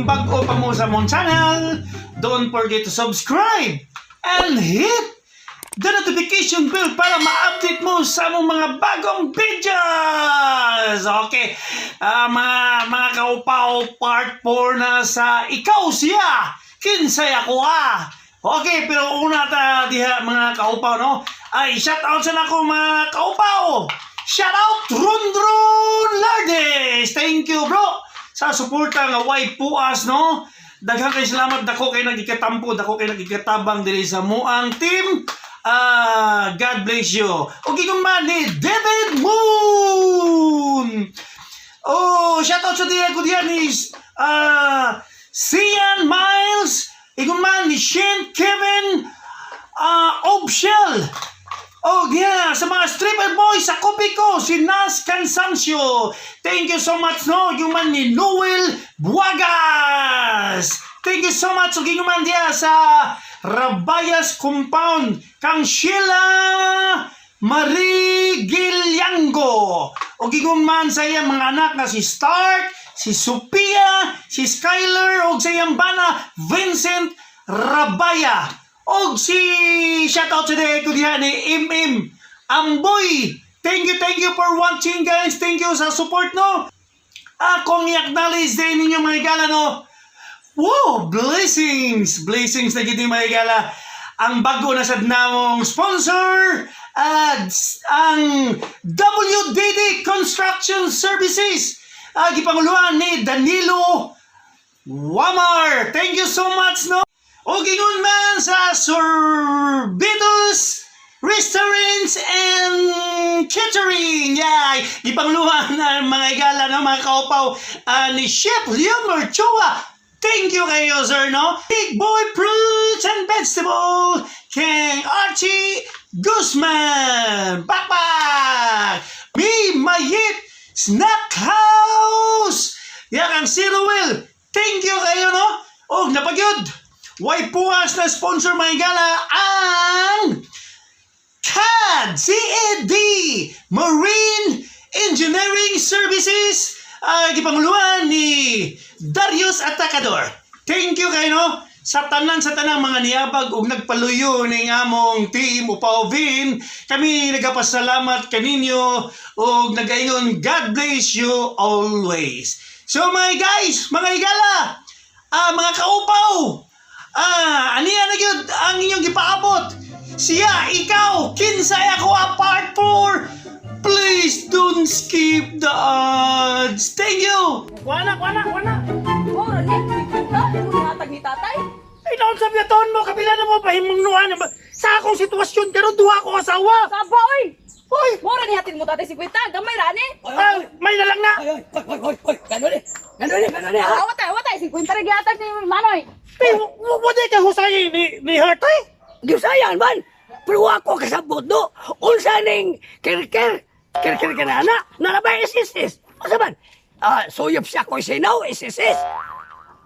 kung bago pa mo sa mong channel, don't forget to subscribe and hit the notification bell para ma-update mo sa mong mga bagong videos. Okay, mga kaupaw, part 4 na sa Ikaw Siya, Kinsay Ako Okay, pero una ta diha mga kaupaw, no? Ay, shout out sa nako mga kaupaw. Shout out Rundron Lardes. Thank you, bro, sa suporta nga way puas, no? Daghang kay salamat, dako kay nagikatampo, dako kay nagikatabang diri sa muang team. God bless you. Okay kung man ni David Moon. Oh, shout out sa diya ko diyan is Sian Miles. Ikong man ni Shane Kevin Obshell. Oh yeah, sa mga stripper boys sa Kopiko, si Nas Cansancio. Thank you so much, no? Yung man ni Noel Buagas. Thank you so much. Okay, yung man diya sa Rabayas Compound, kang Sheila Marie Gilyango. Okay, yung man sa iyang mga anak na si Stark, si Sophia, si Skyler, o sa iyang bana, Vincent Rabaya. Og si shoutout today ko diyan ni MM Amboy. Thank you for watching, guys. Thank you sa support, no? Akong i-acknowledge din ninyo mga igala, no? Wow, blessings na gini mga igala. Ang bago na sad namong sponsor ang WDD Construction Services. Gipanguluhan ni Danilo Wamar. Thank you so much, no? O gingon man sa Sorbitos Restaurants and Catering. Yeah, ipangluhan na mga igala, no, mga kaupaw ni Chef Leomar Chua. Thank you kayo, sir, no? Big Boy Fruits and Vegetable, King Archie Guzman, Pakpak, Mi Mayit Snack House, yakang Zero Will. Thank you kayo, no? O napagyod, way puwas na sponsor mga igala ang CAD Marine Engineering Services, gipanguluhan ni Darius Atacador. Thank you kayo, no? Sa tanang mga niyabag ug nagpaluyo ning among team Upawin. Kami nagapasalamat kaninyo ug nagaingon God bless you always. So mga guys, mga igala, mga kaupaw, aniya na gyud ang inyong gipaabot. Siya, ikaw, Kinsay Ako part 4. Please don't skip the ads. Thank you. Wana. Oh, Rani, ikaw, hatag ni tatay? Ay, naon sa biyaton mo, kabila na mo, pahimungnuhan. Sa akong sitwasyon, pero duha ko asawa. Saba, oy! Hoy! Mo, Rani, hatid mo tatay 50. Gamay, Rani. May nalang na. Hoy, ganun eh. Awatay, 50 rin hatag ni Manoy. Ay, wala ka husay ni Hartay. Giusayan man. Pero ako kasabot no. Unsa ning kirker ka na nalabay isisis. Unsa man? Suyop siya ko sinaw isisis.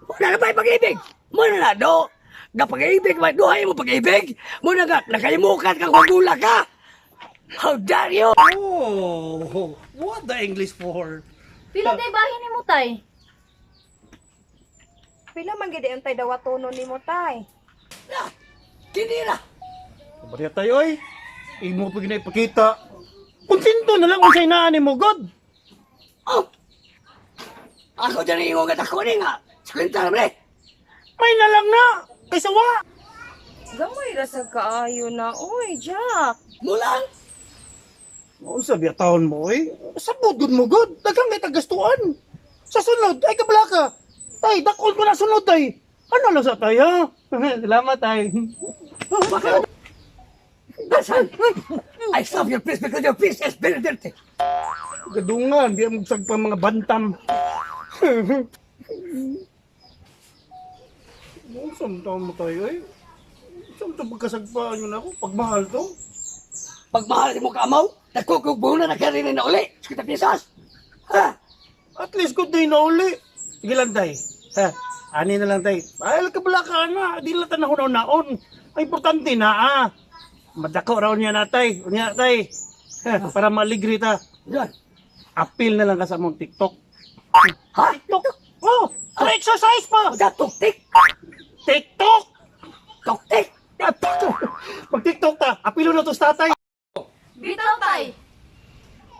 Muna na ba pag-ibig? Muna na do. Gapag-ibig, duhay mo pag-ibig. Muna na nakalimukat kang kagula ka. How dare you? Oh, what the English for? Pila day bahin ni mo, tay? Pila man gid ang tay dawa tono ni mo, tay? Na, kini na. Kabariya tayo ay. Imo pa ginapakita. Konsinto na lang kung sa'y naanin mo, God. Oh. Ako dyan ang ingongat ako ni nga. Sakwenta na, bre. May nalang na. Kaysa wa. Gamay ra sa kaayo na, oy, Jack. Mulan. Oo, sabi taon mo eh. Sabod mo, God. Dagang may tagastuan. Sa sunod, ay kabala ka. Tay, dakol ko na sunod, tay. Ano lang sa tayo? Salamat, tay. Bakit? Dasan. I stop your place because your place is very dirty. Gadungan, di mo sagpa mga bantam. Saan taon mo tayo eh? Saan ito pagkasagpaan yun ako? Pagmahal to? Pagmahal mo kamaw, nagkukugbunan na karinin na uli. Sakita pisas. Ha? At least good day na uli. Sige lang, tay. Ha? Ani na lang, tay. Ay, kabala ka na. Di lang tanahon naon. Ay, importante na, Madako raw niya natay. Unya, tay. Ha? Para maligri ta. Yan. Appeal na lang ka sa mong TikTok. Ha? TikTok? Oh, ano exercise pa? Uda tuktik. TikTok! Tuktik. Pag TikTok ta, apilo na to sa tatay. Bitaw tay.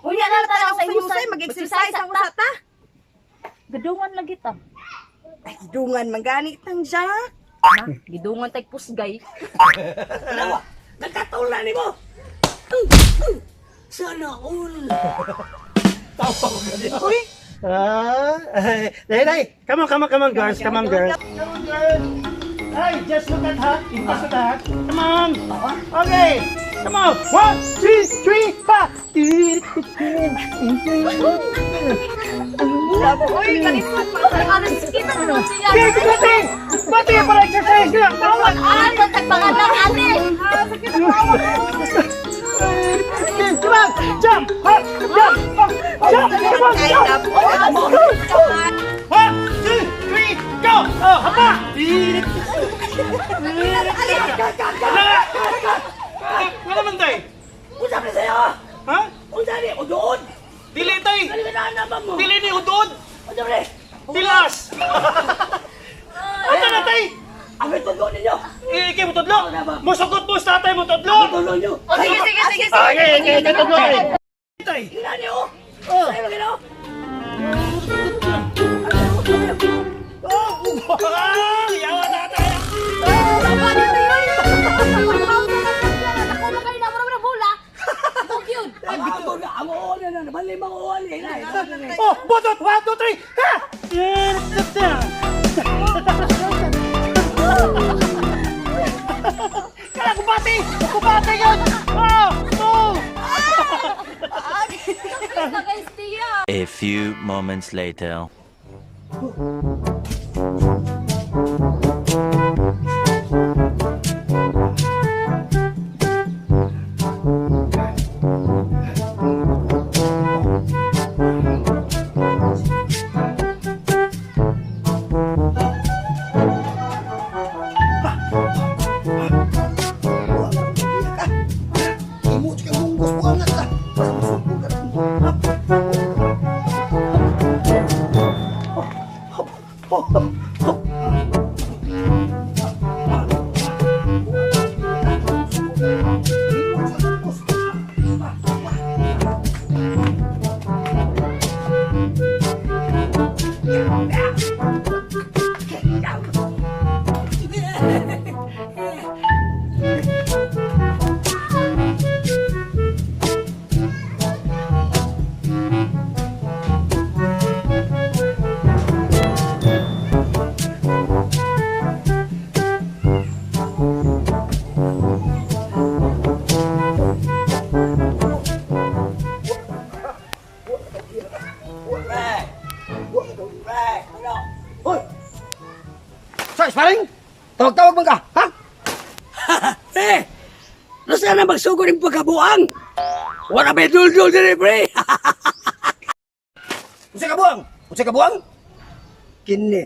Unya na talaga sa husay mag-exercise ang usa ta. Gadungan lagi ta. Ay, dungan mangganit tang siya. Na, gidungan tay pusgay. Dalawa. Nagkataon na ni mo. Sana all. Tawa ko ganyan. Uy! Come on, girls. Come on, girls. Hey, just look at her. Just look at her. Come on. Okay. Come on. 1, 2, 3, 4. Uy, kalisod alas kita na Okay, bati para exercise nila. Tawag. Ano tagpangalan ate? Come on. Jump. Hop. Jump. Jump. Come on. Jump. 1, 2, 3, go. Oh, hapa. Ano naman tayo? Unsa pa sa'yo? Ha? Unsa ni? Udoon. Dili tayo. Ano ka na naman mo? Dili ni udod. Unsa pa ni? Tilas. Ano na tayo? Ang tulo ninyo. Iki mo tudlo. Musugot mo sa tatay mo tudlo. Ang tulo ninyo. Sige. Okay, tudlo tayo. Tay. Tingnan niyo. Sa'yo lang ino. Oh, yawa na tayo. Baba dito yun. Ako mo kayo na marami na bola. Cute. Ay, bito na. Ang uwan na. Bali mga uwan. Oh, butot. 1, 2, 3. Ha! Kaya kubati. Kubati yun. Oh, oh. A few moments later. Say, paring. Tawag-tawag man ka. Ha? Pre! Nasa na magsugo ng pagkabuang? Wala may dul-dul din pre! Unsay ka buang? Unsay ka buang? Kini.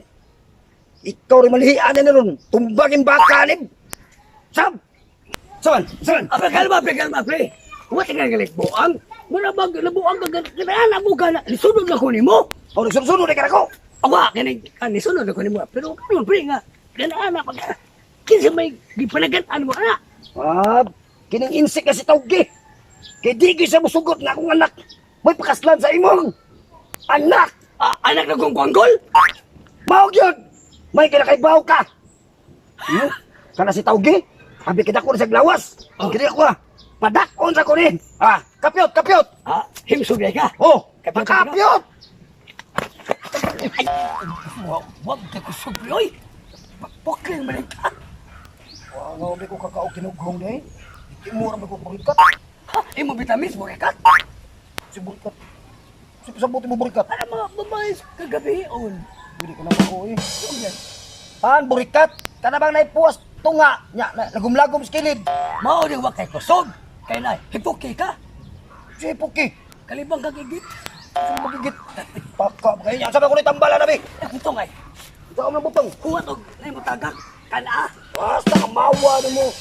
Ikaw rin malihian na ron. Tumbagin baka ni. Sab! Saban, saban. Kalma, pre. Huwag ka galit buang. Wala bang nabuang ka ganaan mo ka na. Lisunod na ko ni mo. Oh, nagsunod ka na ko. Awa, lisunod na ko ni mo. Pero karon pre nga. Ganaan na pag... Kinsa may gipanagan mo na. Kining insik kasi tawgi. Kay di gyud sa musugot na akong anak. May pakaslan sa imong anak. Anak na kong kwanggol? Mao gyud. May kinakaibaw ka. Kana si tawgi. Abi kita ko sa glawas. Ang kini ako. Padakon sa ko ni. Kapyot. Himsugay ka. Oh, Kapyot. kapyot. Wag ka kusugay, oy. Pakpakling man ka. Wow, may ko kakao kinuglong ni. Di mo ra ko burikat. Ha? Imo vitamins mo ka? Si burikat. Si pasabot mo burikat. Para mga babae kagabi on. Hindi ka na ako eh. Han, burikat. Kana bang naipuwas tunga. Nya, lagum-lagum sa kilid. Mao di wa kay kusog. Kay na hipoki ka. Si Puki. Kalibang kagigit. Sino magigit? Paka, kaya niya. Sabi ko ni tambala na, be. Ito ngay. Ito ang nabutang. Huwag og na mo tagak. Kana. Basta kamawa na mo.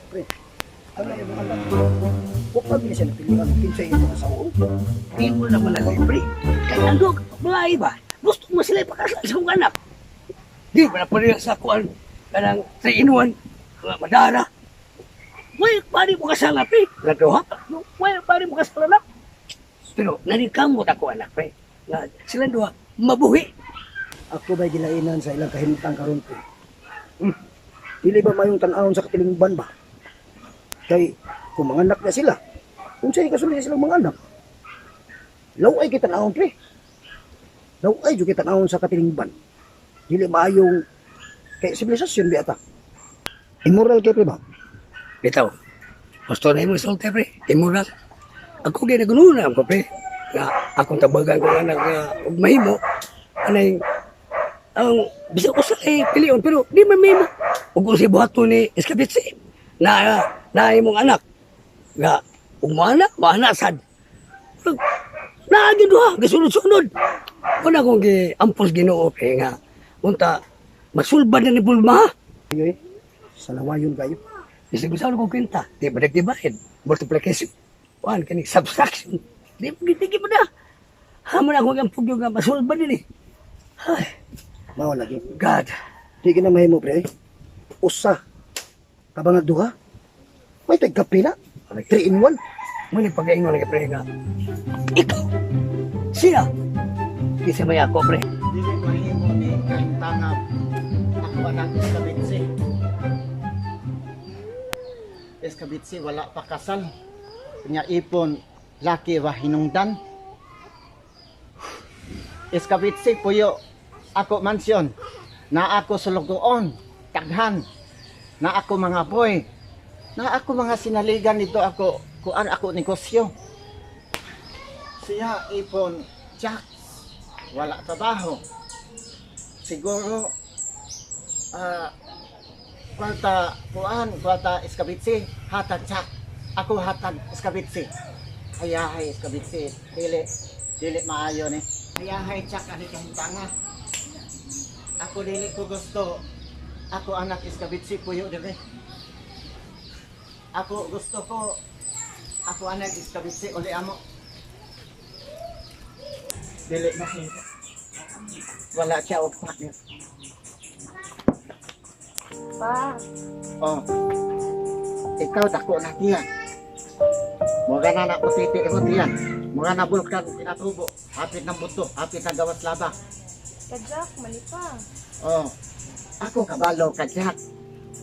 Pre, ano yung mga anak? Huwag pa siya napilihan ng kinsa yung mga saon. Di mo na malagay pre. Kay andog, mulai ba? gusto mo sila ipakasal sa mga anak. Di ba na pareha sa kuan, kanang 3-in-1, mga madara. May pari mo kasal na, pre. Nagduha. May pari mo kasal na. Pero nanikamot ako, anak, pre. Nga, sila duha, mabuhi. Ako ba'y gilainan sa ilang kahimtang karon ko? Dili ba mayong tan-awon sa katilingban ba? Kay, kung mga anak na sila, kung sa'yo kasulay silang mga anak, laway kita tan-awon, pre. Laway yung kita tan-awon sa katilingban. Dili maayong kay sibilisasyon biata. Immoral kay pre ba? Bitaw, gusto na yung sulti, pre. Immoral. Ako ginagununan ko, pre. Nga, akong tabagan ko na mahimo. Anay, ang bisa ko sa piliyon, pero di man mahimo. Huwag ko si buhato ni Escabitsi. Na imong anak. Nga, kung maana sad. Naagin doha, gasunod-sunod. Kung akong ampos ginoo, pre, nga, unta, masulban na ni Bulma, ha? Ayoy, sa lawayon kayo. Kasi gusto ko kwenta, di ba nagdibahin? Multiplication. Kuhan ka ni subtraction. Di ba gitigi mo na? Hamon ako ang pugyo nga masulban din eh. Ay, Mao lagi. God. Di ka na mahimo, pre. Usa. Kabangag duha. May tagkapila. 3-in-1. Muna pag-aingon nga pre nga. Ikaw! Siya! Kasi may ako pre. Dili mahimo ni kahintangab ako anak Escabitsi. Escabitsi wala pa kasal. Nya ipon laki wa hinungdan. Escabitsi puyo ako mansyon na ako sulugoon taghan na ako mga boy na ako mga sinaligan nito ako kuan ako negosyo. Siya ipon Jack wala trabaho. Siguro kwarta Escabitsi hatag Jack. Ako hatag Escabitsi. Hayahay Escabitsi. Dili maayo ni. Hayahay Jack ani kahintanga. Ako dili ko gusto. Ako anak Escabitsi puyo dire. Ako gusto ko ako anak Escabitsi uli amo. Dili na wala siya upat niya. Pa, Oh. Ikaw dako na diyan. Mga na pusiti mo diyan. Mga na bulkan pinatubo. Hapit ng buto, hapit ng gawas laba. kajak, mali pa. Oh. Ako kabalo kajak.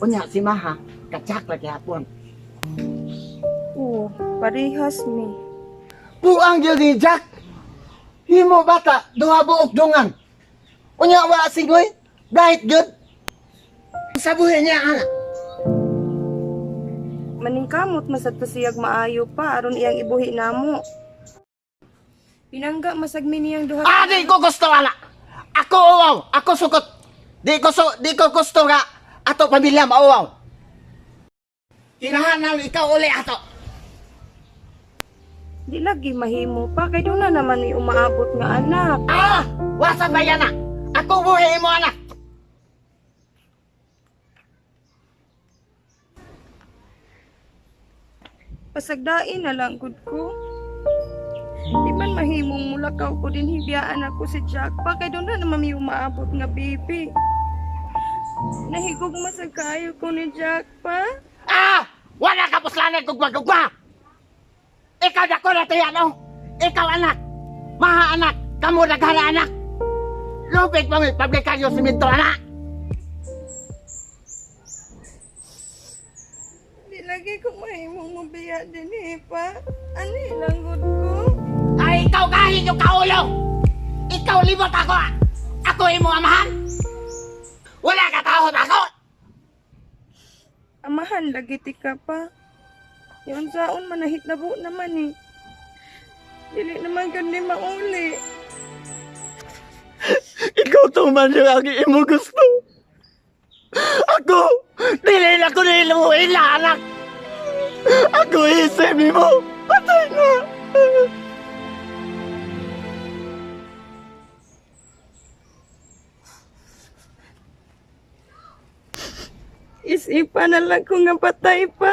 Unya si Maha, kajak lagi hapon. Oo, parehas mi. Puang gyud ni Jack. Himo bata, duha buok dungan. Unya wa singoy, dahit gyud. Sa buhay niya anak. Maningkamot masad to siyag maayo pa aron iyang ibuhi namo. Pinangga masagmi niyang duha. Di ko gusto ana. Ako uwaw, ako sukot. Di ko gusto nga ato pamilya mauwaw. Tinahanan ikaw uli ato. Di lagi mahimo pa kay doon na naman ni umaabot nga anak. Wasa ba yan na? Ako buhay mo anak. Pasagdain na lang gud ko. Di man mahimong mulakaw ko din hibiyaan ako si Jack pa kay doon na naman may umaabot nga baby. Nahigog masag kaayo ko ni Jack pa. Wala ka puslanan gugma-gugma. Ikaw na ko na tiyan, no? Ikaw anak. Maha anak. Kamu naghara anak. Lupit mo may pablikaryo simento anak. Di lagi ko mahimong mabiya din pa. Ano ilang gud ko? Ay, ikaw kahin yung kaulo. Ikaw libot ako. Ako imo amahan. Wala ka tahod ako. Amahan lagi ti ka pa. Yung saon manahit na buo naman eh. Dili naman gani mauli. Ikaw tuman yung aking imo gusto. Ako, dili na ko niluhin na anak. Ako isip mo. Patay na. Isipan na lang ko nga patay pa.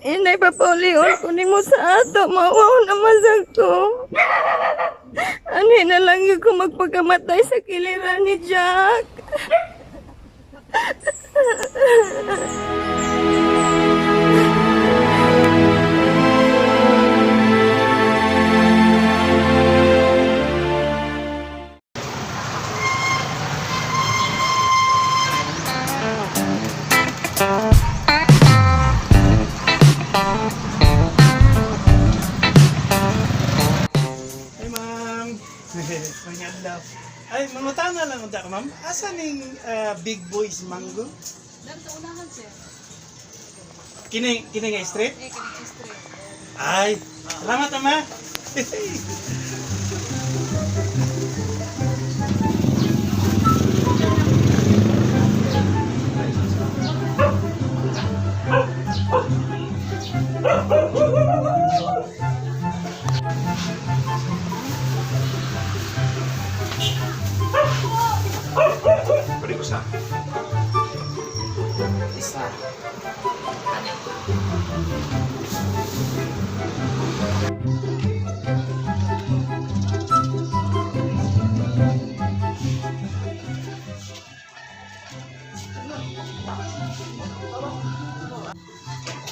Inay papaulion ko ni mo sa ato. Mawaw na masag ko. Ani na lang yung ko magpagamatay sa kiliran ni Jack. Ay, ma'am. Manyan daw. Ay, mamutana lang unta ko, ma'am. Asa ning Big Boys Mango? Dan sa unahan, sir. Kini nga street? Kini straight. Ay, salamat, ama. Beri ko sa. Isa.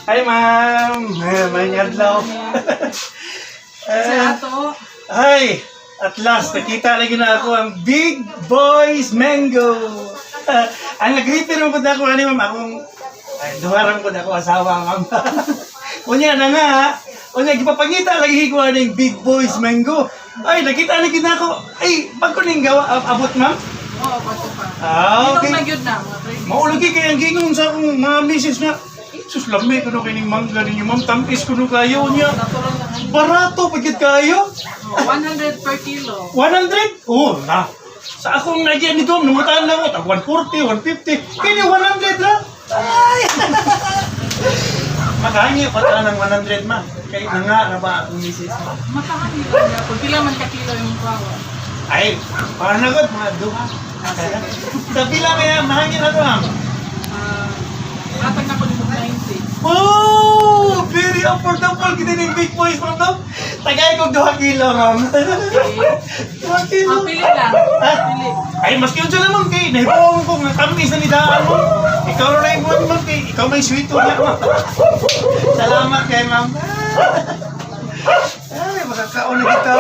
Hi, ma'am. May adlaw. Sa ato. Hi! At last, nakita lagi na ako ang Big Boys Mango. Ang nag-greeter mo po na ako, ma'am, akong duharang po na ako asawa, ma'am. Unya na nga, ha? Unya, gipapangita lagi ko ang Big Boys Mango. Ay, nakita lagi na ako. Ay, pag ko ning gawa, abot, ma'am? Oo, bato pa. Okay. Itong nagyod na, mga pre. Maulagi kayang gingon sa akong mga misis nga. Sus, lami ko no kining mangga ninyo, ma'am. Tampis ko no kayo niya. Natural na ngayon. Barato, pagkit kayo. 100 per kilo. 100? Oo, na. Sa akong nagyan nito, numutaan na ako, tag 140, 150. Kini 100 lang. Ay! Maghangi pa ta ng 100, ma'am. Kaya na nga na ba akong misis mo? Makahangi lang niya. Kung pila man ka kilo yung kawa. Ay, panagod, mga duha. Sa pila kaya, mahangin na to, ma'am. Atag na ko dito 90. Oh! Very affordable kita ng Big Boys, ma'am. No? Tagay kong 2 kilo, ma'am. 2 kilo. Ang pili lang. Ha? Pili. Ay, mas yun siya naman kay nahipawang ko ng tamis na nidaan mo. Ikaw na yung buwan, ma'am, kay ikaw may sweet niya, ma'am. Salamat kay ma'am. Ay, makakaon na kita.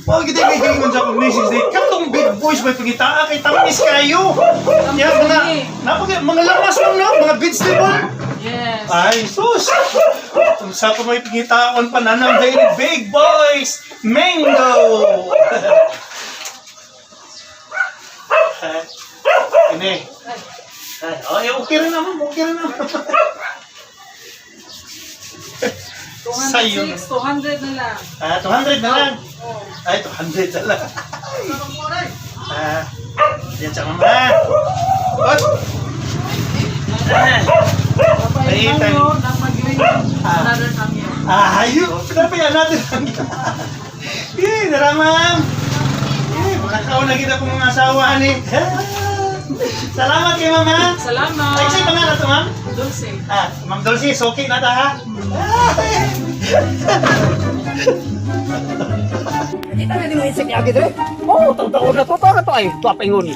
Huwag kita may gingon sa akong message day. Katong Big Boys may pangitaa kay tamis kayo. Yan, mga lamas lang na, mga vegetable. Yes. Ay, sus! Kung sa ko may pangitaon pa nanang dahil Big Boys Mango! Ini. Ay, okay rin naman, okay rin naman. Sayo. 200 na lang. 200 na lang. Oo. Ay, 200 na lang. Yan sa mama. What? Ay, tango. Dapat yun. Another time yun. Ayun, pinapayan natin lang. Naramam. Makakaon na kita pong mga asawa ni. Salamat kay mama. Salamat. Ay, sa'yo pangalan to, ma'am? Dulce. Ma'am Dulcie, okay na ta, ha? Kita na din mo insik niya agad eh. Oo, taon na to ay. Tuwapingon.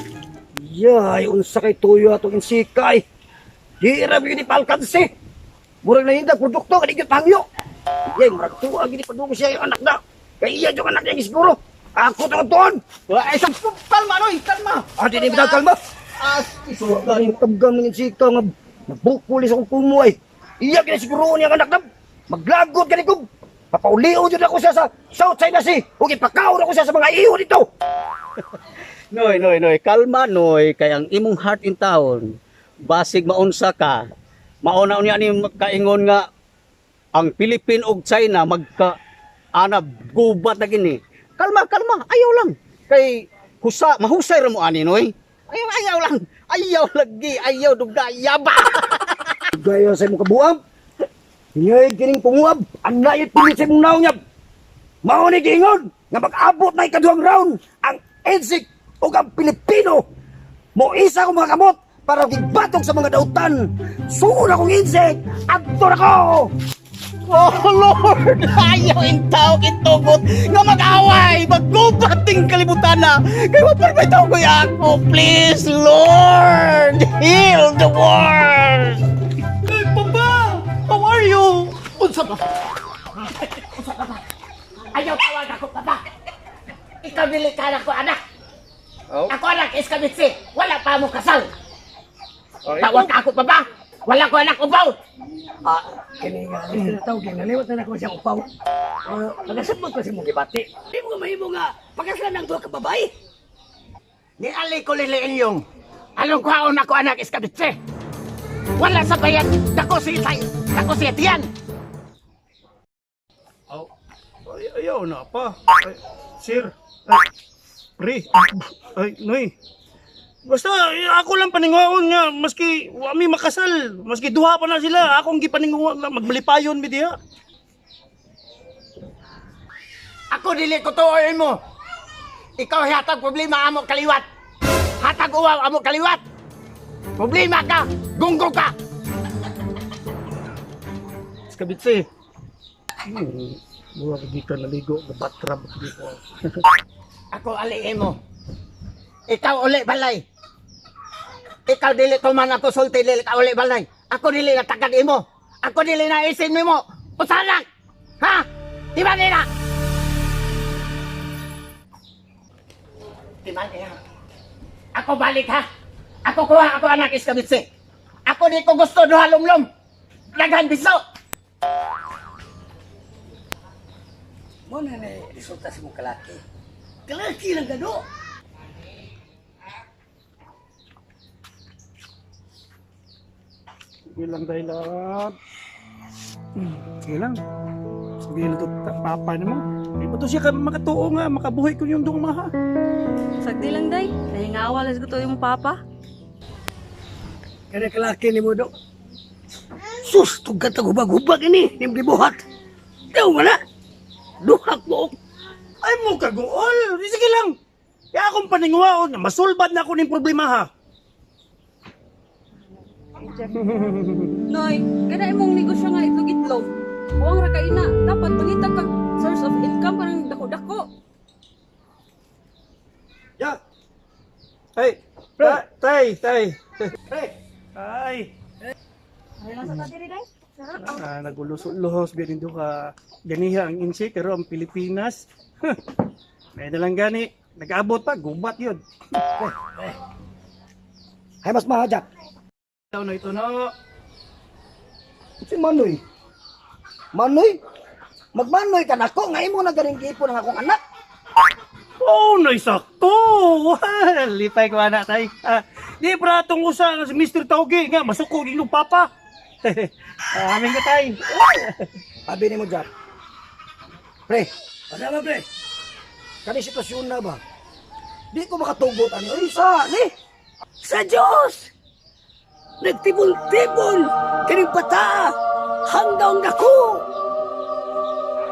Yay, unsa kay tuyo atong insikay. Di ra bigyan ni palkansi. Murag na hinda produkto kadi gyud pangyo. Yay, murag tuwa gini padung siya yung anak na. Kay iya jud anak niya siguro. Ako tuon. Ay sa kalma noy, kalma. Di ni bitaw kalma. So galing tabgam ng insika nga nabukuli sa kumuay. Iya gini siguro niya anak na. Maglagot gani ko. Papauliw jud ako siya sa South China Sea. Ug ipakaon ako siya sa mga iyo dito. Noy, kalma noy, kay ang imong heart in town, basig maunsa ka, mauna niya ni kaingon nga, ang Philippine ug China magka-anab, gubat na gini. Kalma, ayaw lang. Kay, mahusay ra mo ani noy. Ayaw lagi, ayaw duga, yaba. Gaya sa imong kabuab. Ingay kining punguab. Ang nait pilit sa imong naong yab. Mao ni giingon nga mag-abot na ikaduhang round ang EDSIC o ang Pilipino. Mo isa ko mga kamot para gibatog sa mga dautan. Suon akong EDSIC. Adto na ko! Oh Lord, ayaw in tao kitugot nga mag-away, maggubat ting kalibutan na. Kaya maparmay tao ko ako, please Lord, heal the world. Hey, Papa! How are you? Unsa ba? Ayaw tawag ako, papa. Ikaw dili ka na ko, anak. Oh. Ako anak, iskabitsi. Wala pa mo kasal. Oh, Tawag ka ako, papa. Wala ko anak upaw. Kini nga, tinatawag yan. Naliwat na ako siyang upaw. Nagasabot ko si mong gibati. Di mo mahimo nga, pagkasalan ng duha ka babae. Ni ali ko liliilyong. Anong kwaon ako anak, iskabitsi. Wala sa bayan. Dako si Isay. Dako si Etienne. Ayaw na pa. Ay, sir. Ay, pre. Ay, noy. Basta ako lang paningaon nga maski wami makasal, maski duha pa na sila, akong gipaningaon nga magbalipayon mi diha. Ako dili ko tuoy mo. Ikaw hatag problema amo kaliwat. Hatag uwaw amo kaliwat. Problema ka, gunggo ka. Skabitsi. Buwa kagi ka naligo, gabatrab dito. Ako ali mo. Ikaw uli balay. Ikaw dili tuman ako sulti dili ka uli balay. Ako dili natagad imo. Ako dili na isin mo. Usanak. Ha? Di ba nila? Di ba nila? Ako balik ha. Ako kuha ako anak iskabitsi. Ako di ko gusto duha lumlum. Daghan biso. Mo na resulta si mong kalaki. Kalaki lang gano. Sige lang tayo lahat. Sige lang. Sige lang ito papa na mo. Di ba to siya makatuo nga, makabuhay ko yung dong maha. Sagdi lang, day. Nahingawa lang ko yung papa. Kaya kalaki ni mo do. Sus, tugat ang hubag-hubag ini. Hindi buhat. Ikaw nga na. Duhak mo. Ay mo kagool. Sige lang. Kaya akong paningaon, masulbad na ako ng problema ha. Noy, kada imong negosyo nga itlog-itlog. Huwag ra kay na. Dapat mangitag kag source of income kanang dako-dako. Ya. Hey, tay. Hey. Ay. Ay, nasa ta diri, day? Nagulusot-luhos biya nindo ka ganiha ang insi pero ang Pilipinas. May dalang gani. Nag-abot pa, gubat yun. Hay mas mahajak. Ito na ito na. Si Manoy. Manoy? Magmanoy ka na ko. Ngayon mo na galing gipo ng akong anak. Oh, naisakto! Well, lipay ko anak tay. Di pratong usa nga si Mr. Taugi nga masuko ng papa. Amin ka tay. Sabi ni mo, Jack. Pre, ano ba, pre? Kani sitwasyon na ba? Di ko makatugot ani. Ay, Sa Diyos! Nagtibol-tibol! Kining pata! Hanggang dako!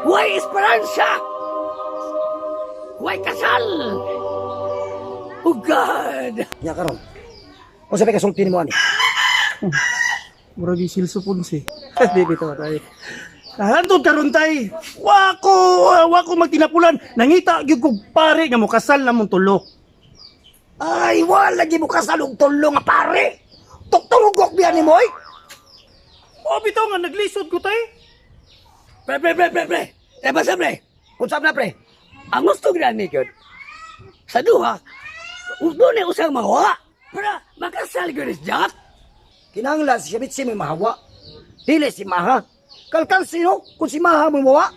Huwag esperansya! Huwag kasal! Oh God! nya karon. O sabi ka sulti ni mo ani. Murag isilso punsi. Di bitaw tay. Hantod karon tay. Wako magtinapulan. Nangita gyud kog pare nga mo kasal na mong tulo. Ay, wala gi mo kasalog tulo nga pare. Tukturugok biyan ni mo oy. O bitaw nga naglisod ko tay. Pre! Basta pre! Unsab na pre? Ang gusto gani yun, sa duha, doon ay usang mawa, para makasal ko rin Jack. Kinahanglan si Shabitsi may mahawa. Dili si Maha. Kalkal sino kung si Maha mo mawa.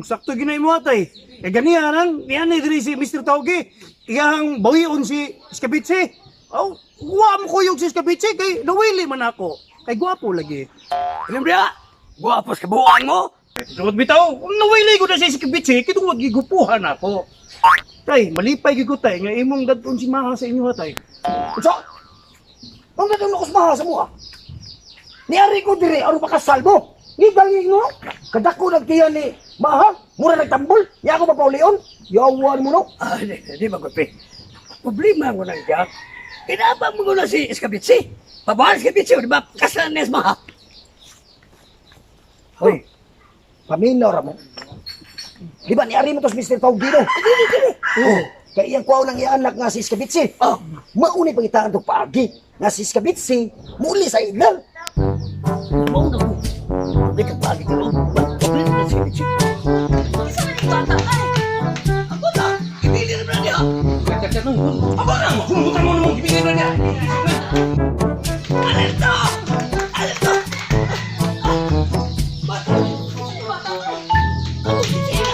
Sakto ginay mo tay. E ganiya nang niyan diri si Mr. Taugi. Iyang bawion si Skabitsi. Oh, wa mo kuyog si Skabitsi kay nawili man ako. Kay gwapo lagi. Alam niya, guwapos kabuuan mo. Tungod bitaw, nawili ko na si Skabitsi, kitong magigupuhan ako. Tay, malipay gyud ko tay nga imong dadton si Maha sa inyo tay. Unsa? Ang dadon ako sa Maha sa muha. Niari ko dire aron makasal mo. Gigalin mo. Kadako nagtiyan ni Maha, mura nagtambol. Ya ako mapaulion. Yawan mo no. Di ba, Gupi? Problema mo lang, Jack. Kinabang mo na si Skabitsi. Pabawal si Skabitsi, di ba? Kasal na Maha. Hoy, paminaw ra mo. Di ba, niari mo tos Mr. Paugino? Oh, kaya iyang kuwaw ng ianak nga si Skabitsi. Mauni pangitaan itong paagi nga si Skabitsi muli sa ilang. Mau na mo. Hindi ka pagi ka loob. Pabili na si Skabitsi. Isa man yung bata ka eh. Ako na. Ibili na ba niya? Aba na mo. Kumutan mo naman. Ibili na niya. Alerto! Alerto! Bata. Ako si Sina.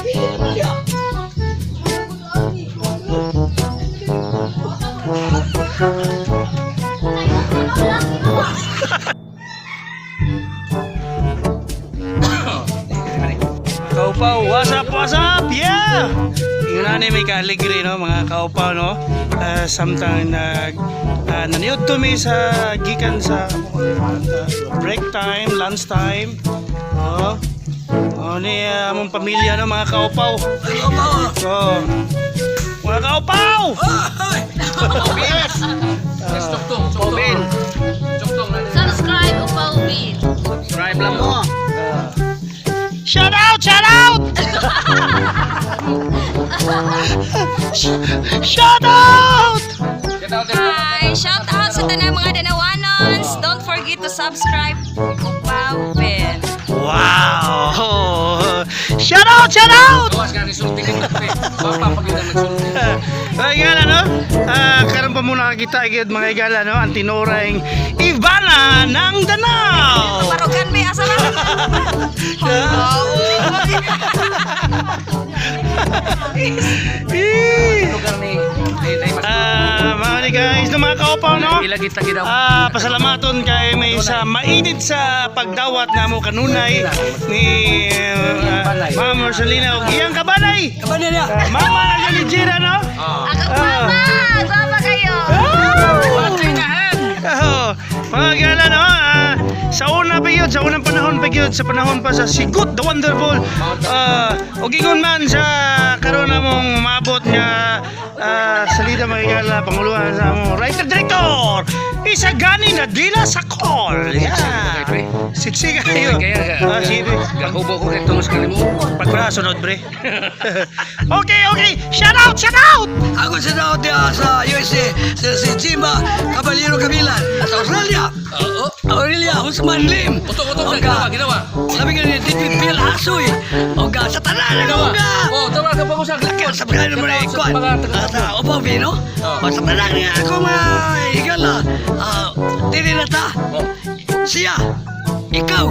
Ibili na ba niya? Kaupaw, what's up, yeah! Yun na may kaligri, no, mga kaupaw, no? Samtang naniod to me sa gikan sa break time, lunch time, no? Ni among pamilya, no, mga kaupaw. So, mga kaupaw! Obin! Subscribe Upaw Bin. Subscribe lang mo. Shout out! Shout out! Shout out! Hi! Shout out sa tanang mga Danawanons. Don't forget to subscribe Upaw Bin. Wow! Shout out! Shout out! Ay, igala, no? Karon pa muna kita agad mga igala, no? Ang tinuring Ivana ng Danao! Parugan may asa lang. Mga ni guys, no, mga kaupaw, no? Pasalamaton kay may sa mainit sa pagdawat na mo kanunay ni Ma'am Marcelina ug iyang kabanay. Kabanan niya. Mama Nalijira, no? Mama! Mama kayo! Mga gala, no? Sa una pa yun, sa unang panahon pa yun, sa panahon pa sa Sigut the Wonderful. O gingon man sa karon na mong umabot nga salida mga gala, panguluhan sa mong writer-director. Isa gani na dila sa call. Yeah. Siksi kayo. Sige. Gakubo ko kay Thomas Kalimo. Pagpara, sunod, bre. Okay. Shout out! Shout out! Ako sa daot niya sa USA, si Chima Caballero Cabilan. At sa Australia, Aurelia Usman Lim. Utok na ginawa. Sabi nga ni David Bill Asoy. O ka, sa tanan na o ka. Tawa ka pa ko sa lakyan. Sa pagkain mo na ikuan. Sa upaw, Bino. O sa tanan niya. Ako igala. Dili na ta. Siya. Ikaw.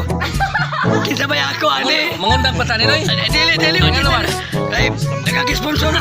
Kita ba ako, ani? Mangundang pa ta ni Noy? Dili. Kaya nagkaki-sponsor na.